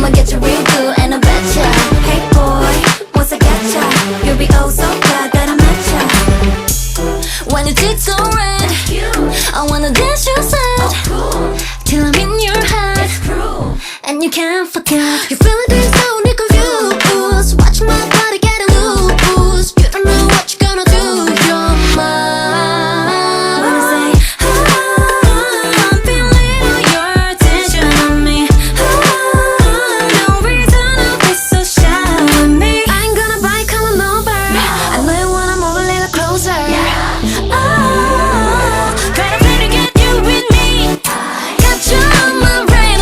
I'ma get you real good and I betcha. Hey boy, once I get ya, you'll be oh so glad that I met ya. When your cheeks are red, I wanna dance you sad, till I'm in your head, and you can't forget. You feel it deep so